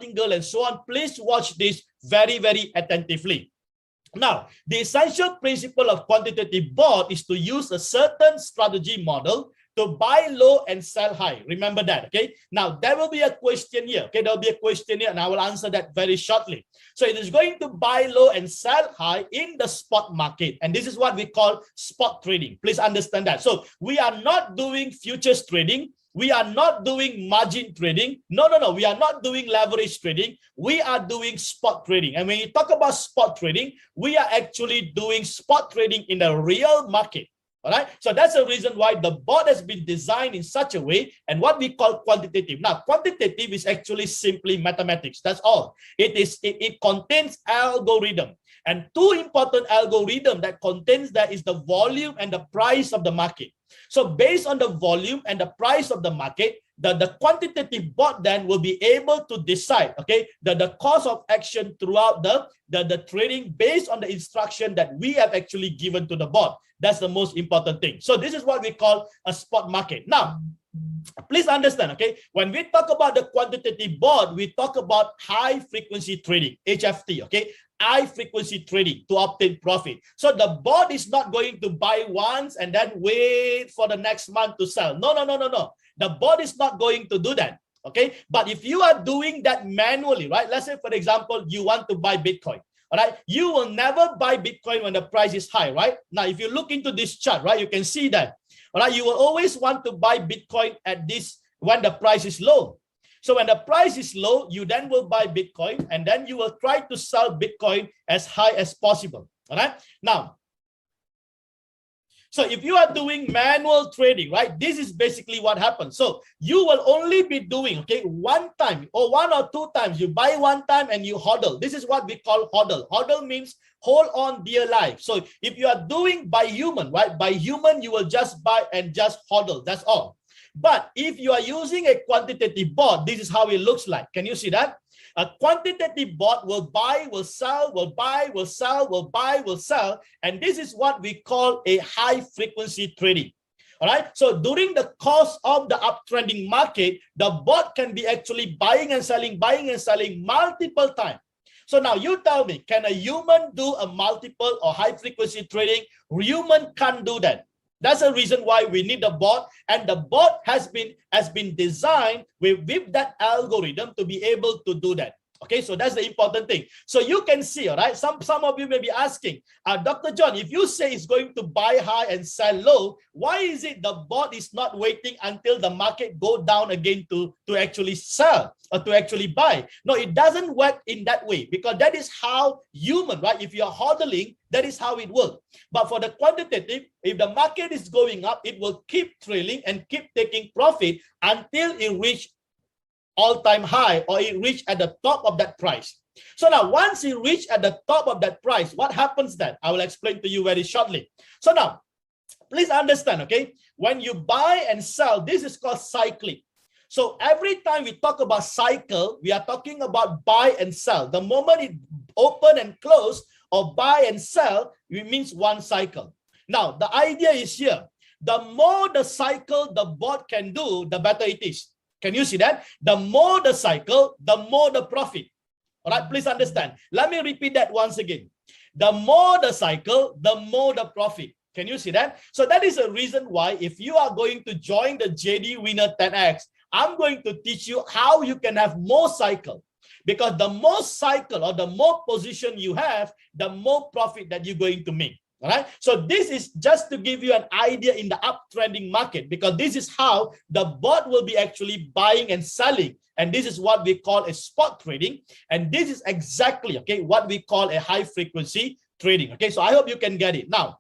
martingale and so on, please watch this very, very attentively. Now, the essential principle of quantitative board is to use a certain strategy model to buy low and sell high. Remember that, okay? Now, there will be a question here, okay? There will be a question here, and I will answer that very shortly. So, it is going to buy low and sell high in the spot market, and this is what we call spot trading. Please understand that. So, we are not doing futures trading. We are not doing margin trading. No. We are not doing leverage trading. We are doing spot trading. And when you talk about spot trading, we are actually doing spot trading in the real market. All right. So that's the reason why the board has been designed in such a way and what we call quantitative. Now, quantitative is actually simply mathematics. That's all. It contains algorithm. And two important algorithm that contains that is the volume and the price of the market. So based on the volume and the price of the market, the quantitative board then will be able to decide, okay, the course of action throughout the trading based on the instruction that we have actually given to the board. That's the most important thing. So this is what we call a spot market. Now, please understand, okay, when we talk about the quantitative board, we talk about high frequency trading, HFT, okay, high frequency trading to obtain profit. So the board is not going to buy once and then wait for the next month to sell. No. The board is not going to do that, okay? But if you are doing that manually, right? Let's say, for example, you want to buy Bitcoin. All right, you will never buy Bitcoin when the price is high, right? Now, if you look into this chart, right, you can see that. All right, you will always want to buy Bitcoin at this when the price is low. So when the price is low, you then will buy Bitcoin and then you will try to sell Bitcoin as high as possible. All right. Now, so if you are doing manual trading, right, this is basically what happens. So you will only be doing, okay, one time or one or two times. You buy one time and you hodl. This is what we call hodl. Hodl means hold on dear life. So if you are doing by human, right, by human, you will just buy and just hodl. That's all. But if you are using a quantitative board, this is how it looks like. Can you see that? A quantitative board will buy, will sell, will buy, will sell, will buy, will sell. And this is what we call a high frequency trading. All right. So during the course of the uptrending market, the board can be actually buying and selling multiple times. So now you tell me, can a human do a multiple or high frequency trading? Human can't do that. That's the reason why we need the board, and the board has been designed with that algorithm to be able to do that. Okay, so that's the important thing. So you can see, all right, some of you may be asking, Dr. John, if you say it's going to buy high and sell low, why is it the board is not waiting until the market go down again to actually sell or to actually buy? No, it doesn't work in that way, because that is how human, right? If you are hodling, that is how it works. But for the quantitative, if the market is going up, it will keep trailing and keep taking profit until it reach all-time high or it reach at the top of that price. So now once it reach at the top of that price, what happens then? I will explain to you very shortly. So now, please understand, okay? When you buy and sell, this is called cycling. So every time we talk about cycle, we are talking about buy and sell. The moment it open and close or buy and sell, it means one cycle. Now, the idea is here. The more the cycle the board can do, the better it is. Can you see that? The more the cycle, the more the profit. All right, please understand. Let me repeat that once again. The more the cycle, the more the profit. Can you see that? So that is a reason why if you are going to join the JD Winner 10X, I'm going to teach you how you can have more cycle. Because the more cycle or the more position you have, the more profit that you're going to make. All right. So this is just to give you an idea in the uptrending market, because this is how the board will be actually buying and selling. And this is what we call a spot trading. And this is exactly, okay, what we call a high frequency trading. Okay. So I hope you can get it. Now,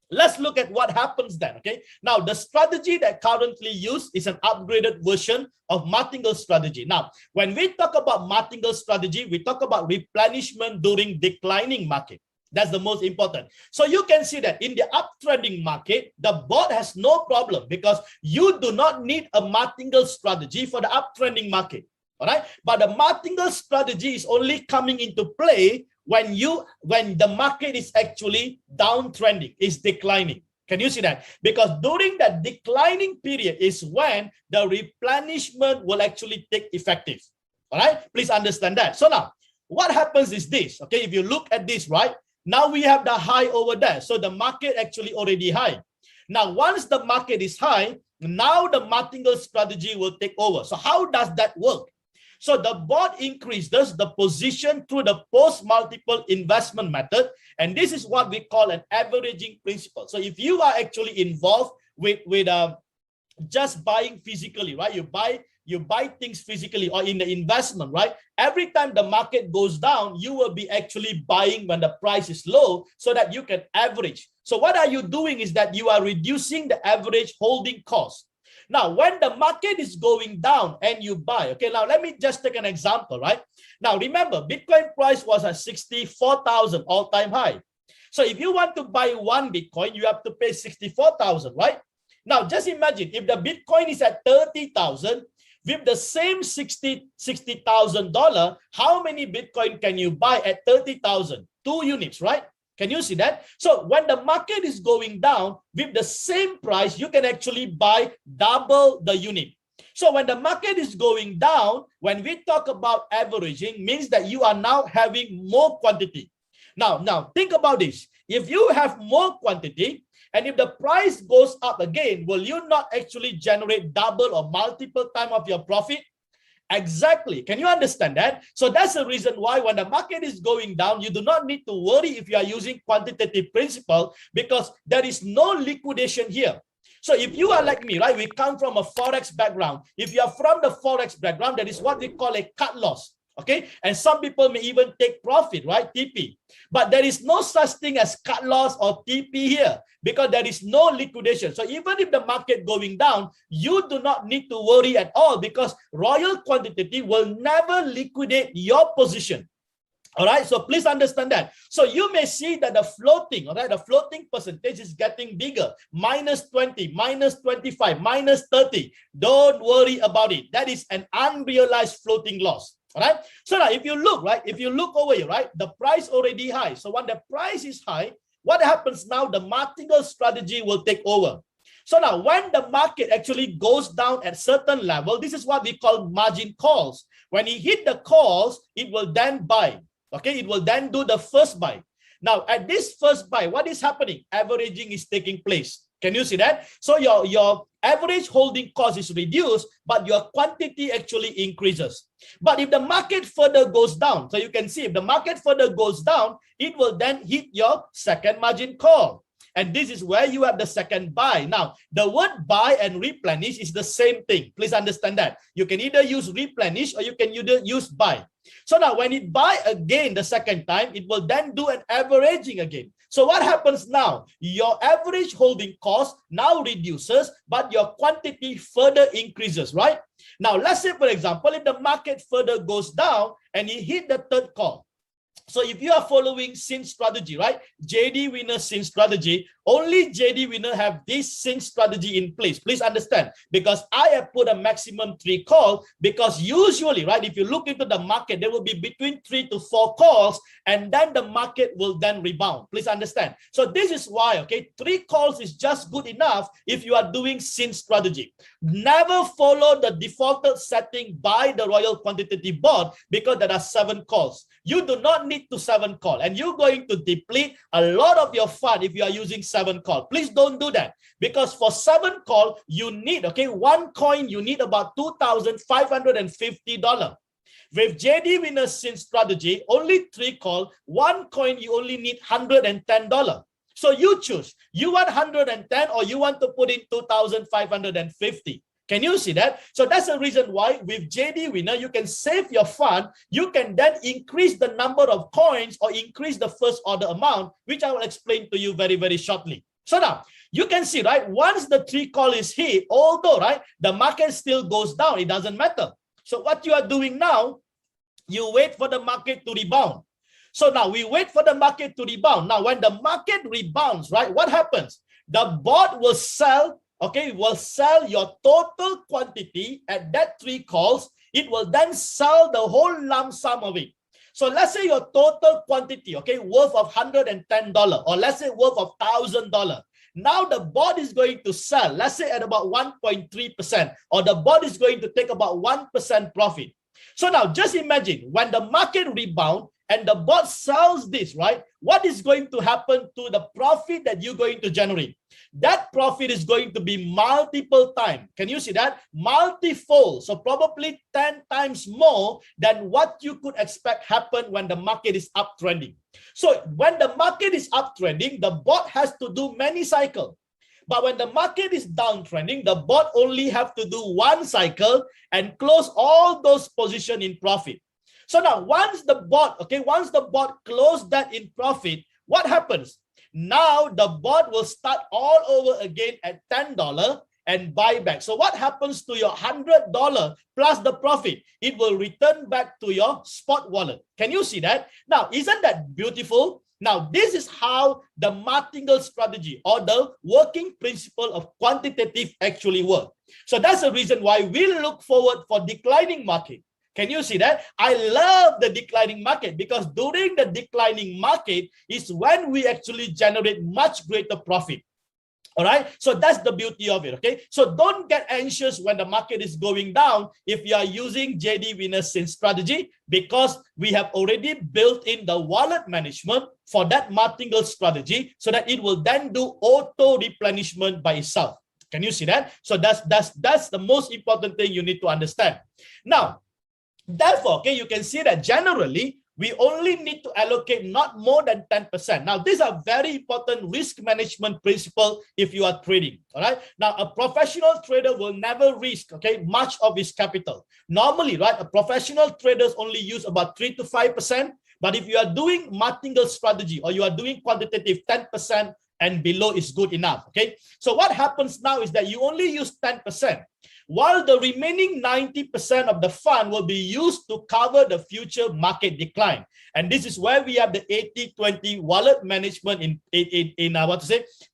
let's look at what happens then. Okay. Now, the strategy that currently used is an upgraded version of martingale strategy. Now, when we talk about martingale strategy, we talk about replenishment during declining market. That's the most important. So you can see that in the uptrending market, the board has no problem because you do not need a martingale strategy for the uptrending market. All right. But the martingale strategy is only coming into play when the market is actually downtrending, is declining. Can you see that? Because during that declining period is when the replenishment will actually take effective. All right, please understand that. So now what happens is this, okay, if you look at this, right, now we have the high over there. So the market actually already high. Now, once the market is high, now the martingale strategy will take over. So how does that work? So the board increases the position through the post-multiple investment method. And this is what we call an averaging principle. So if you are actually involved with just buying physically, right? You buy things physically or in the investment, right? Every time the market goes down, you will be actually buying when the price is low so that you can average. So what are you doing is that you are reducing the average holding cost. Now, when the market is going down and you buy, okay, now let me just take an example, right? Now, remember, Bitcoin price was at 64,000 all-time high. So if you want to buy one Bitcoin, you have to pay 64,000, right? Now, just imagine if the Bitcoin is at 30,000, with the same $60,000, how many Bitcoin can you buy at 30,000? 2 units, right? Can you see that? So when the market is going down, with the same price, you can actually buy double the unit. So when the market is going down, when we talk about averaging, means that you are now having more quantity. Now think about this. If you have more quantity, and if the price goes up again, will you not actually generate double or multiple time of your profit? Exactly. Can you understand that? So that's the reason why when the market is going down, you do not need to worry if you are using quantitative principle, because there is no liquidation here. So if you are like me, right, we come from a Forex background. If you are from the Forex background, that is what we call a cut loss. Okay, and some people may even take profit, right? TP. But there is no such thing as cut loss or TP here because there is no liquidation. So even if the market going down, you do not need to worry at all because Royal Quantitative will never liquidate your position. All right, so please understand that. So you may see that the floating, all right, the floating percentage is getting bigger, -20, -25, -30. Don't worry about it. That is an unrealized floating loss. All right. So now if you look, right, if you look over here, right, the price already high. So when the price is high, what happens now? The martingale strategy will take over. So now when the market actually goes down at certain level, this is what we call margin calls. When it hit the calls, it will then buy. Okay, it will then do the first buy. Now at this first buy, what is happening? Averaging is taking place. Can you see that? So your average holding cost is reduced, but your quantity actually increases. But if the market further goes down, so you can see if the market further goes down, it will then hit your second margin call. And this is where you have the second buy. Now, the word buy and replenish is the same thing. Please understand that. You can either use replenish or you can either use buy. So now when it buy again the second time, it will then do an averaging again. So what happens now? Your average holding cost now reduces, but your quantity further increases, right? Now, let's say, for example, if the market further goes down and you hit the third call. So if you are following Sin strategy, right? JD Winner Sin strategy, only JD Winner have this Sin strategy in place. Please understand, because I have put a maximum 3 call because usually, right, if you look into the market, there will be between 3 to 4 calls and then the market will then rebound. Please understand. So this is why, okay, 3 calls is just good enough if you are doing Sin strategy. Never follow the defaulted setting by the Royal Quantitative Board because there are 7 calls. You do not need to 7 call and you're going to deplete a lot of your fund if you are using 7 call. Please don't do that because for 7 call, you need, okay, 1 coin, you need about $2,550. With JD Winner Sin strategy, only 3 call, 1 coin, you only need $110. So you choose, you want 110 or you want to put in 2,550. Can you see that? So that's the reason why with JD Winner, you can save your fund. You can then increase the number of coins or increase the first order amount, which I will explain to you very, very shortly. So now you can see, right, once the 3 call is hit, although, right, the market still goes down, it doesn't matter. So what you are doing now, you wait for the market to rebound. So now we wait for the market to rebound. Now, when the market rebounds, right, what happens? The board will sell. Okay, will sell your total quantity at that 3 calls. It will then sell the whole lump sum of it. So let's say your total quantity, okay, worth of $110, or let's say worth of $1,000. Now the board is going to sell, let's say at about 1.3%, or the board is going to take about 1% profit. So now just imagine when the market rebound and the bot sells this, right? What is going to happen to the profit that you're going to generate? That profit is going to be multiple times. Can you see that? Multifold. So probably 10 times more than what you could expect happen when the market is uptrending. So when the market is uptrending, the bot has to do many cycles. But when the market is downtrending, the bot only have to do one cycle and close all those positions in profit. So now once the bot closed that in profit, what happens? Now the bot will start all over again at $10 and buy back. So what happens to your $100 plus the profit? It will return back to your spot wallet. Can you see that? Now, isn't that beautiful? Now, this is how the martingale strategy or the working principle of quantitative actually work. So that's the reason why we look forward for declining market. Can you see that? I love the declining market because during the declining market is when we actually generate much greater profit. All right. So that's the beauty of it. Okay. So don't get anxious when the market is going down if you are using JD Winner's strategy, because we have already built in the wallet management for that martingale strategy so that it will then do auto replenishment by itself. Can you see that? So that's the most important thing you need to understand. Now, therefore, okay, you can see that generally we only need to allocate not more than 10%. Now, these are very important risk management principle if you are trading. All right. Now, a professional trader will never risk, okay, much of his capital. Normally, right, a professional traders only use about 3 to 5%. But if you are doing martingale strategy or you are doing quantitative, 10% and below is good enough. Okay. So what happens now is that you only use 10%. While the remaining 90% of the fund will be used to cover the future market decline. And this is where we have the 80-20 wallet management in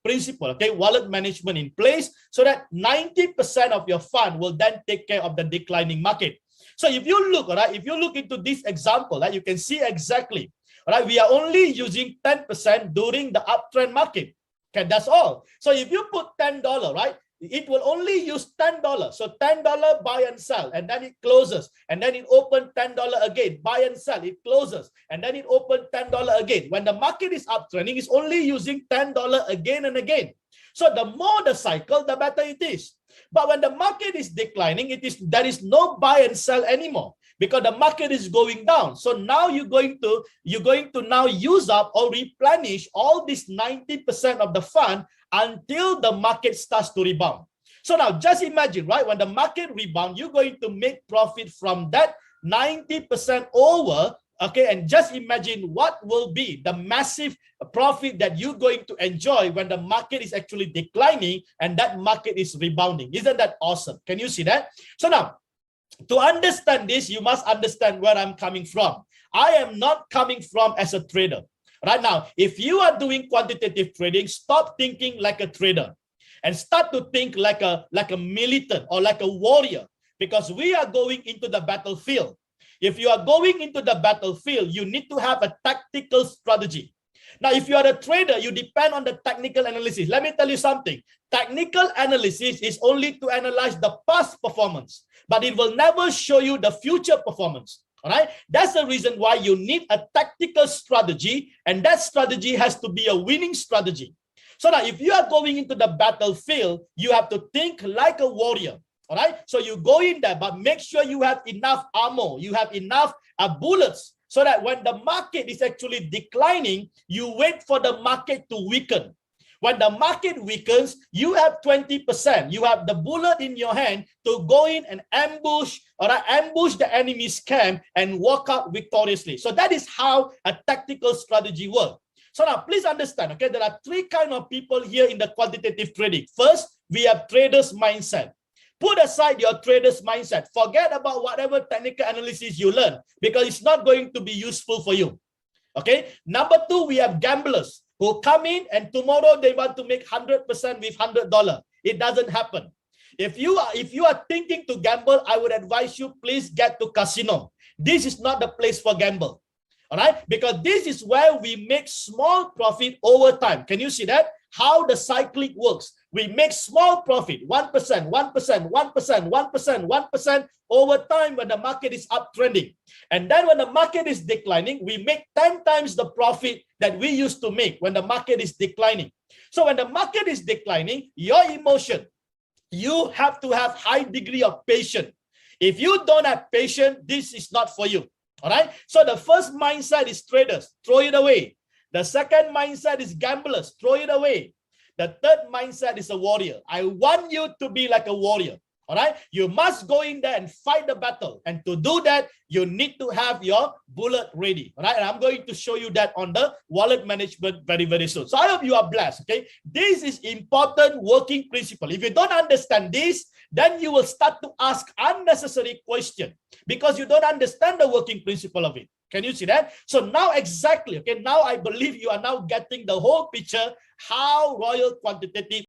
principle, okay, wallet management in place so that 90% of your fund will then take care of the declining market. So if you look, all right, if you look into this example, right, you can see exactly, all right, we are only using 10% during the uptrend market. Okay, that's all. So if you put $10, right, it will only use $10. So $10 buy and sell, and then it closes, and then it open $10 again, buy and sell, it closes, and then it open $10 again. When the market is uptrending, it's only using $10 again and again. So the more the cycle, the better it is. But when the market is declining, there is no buy and sell anymore because the market is going down. So now you're going to now use up or replenish all this 90% of the fund until the market starts to rebound. So now just imagine, right, when the market rebound, you're going to make profit from that 90% over, okay, and just imagine what will be the massive profit that you're going to enjoy when the market is actually declining and that market is rebounding. Isn't that awesome? Can you see that? So now, to understand this, you must understand where I'm coming from. I am not coming from as a trader. Right now, if you are doing quantitative trading, stop thinking like a trader and start to think like a militant or like a warrior, because we are going into the battlefield. If you are going into the battlefield, you need to have a tactical strategy. Now, if you are a trader, you depend on the technical analysis. Let me tell you something. Technical analysis is only to analyze the past performance, but it will never show you the future performance. All right. That's the reason why you need a tactical strategy, and that strategy has to be a winning strategy. So now, if you are going into the battlefield, you have to think like a warrior. All right. So you go in there, but make sure you have enough ammo, you have enough bullets, so that when the market is actually declining, you wait for the market to weaken. When the market weakens, you have 20%. You have the bullet in your hand to go in and ambush the enemy's camp and walk out victoriously. So that is how a tactical strategy works. So now please understand, okay, there are three kinds of people here in the quantitative trading. First, we have traders mindset. Put aside your trader's mindset. Forget about whatever technical analysis you learn because it's not going to be useful for you. Okay. Number two, we have gamblers who come in and tomorrow they want to make 100% with $100. It doesn't happen. If you are thinking to gamble, I would advise you, please get to casino. This is not the place for gamble. All right. Because this is where we make small profit over time. Can you see that? How the cyclic works. We make small profit, 1%, 1%, 1%, 1%, 1% over time when the market is uptrending. And then when the market is declining, we make 10 times the profit that we used to make when the market is declining. So when the market is declining, your emotion, you have to have high degree of patience. If you don't have patience, this is not for you. All right. So the first mindset is traders, throw it away. The second mindset is gamblers, throw it away. The third mindset is a warrior. I want you to be like a warrior. All right. You must go in there and fight the battle. And to do that, you need to have your bullet ready. All right. And I'm going to show you that on the wallet management very, very soon. So I hope you are blessed. Okay. This is important working principle. If you don't understand this, then you will start to ask unnecessary questions because you don't understand the working principle of it. Can you see that? So now exactly, okay, now I believe you are now getting the whole picture how Royal Quantitative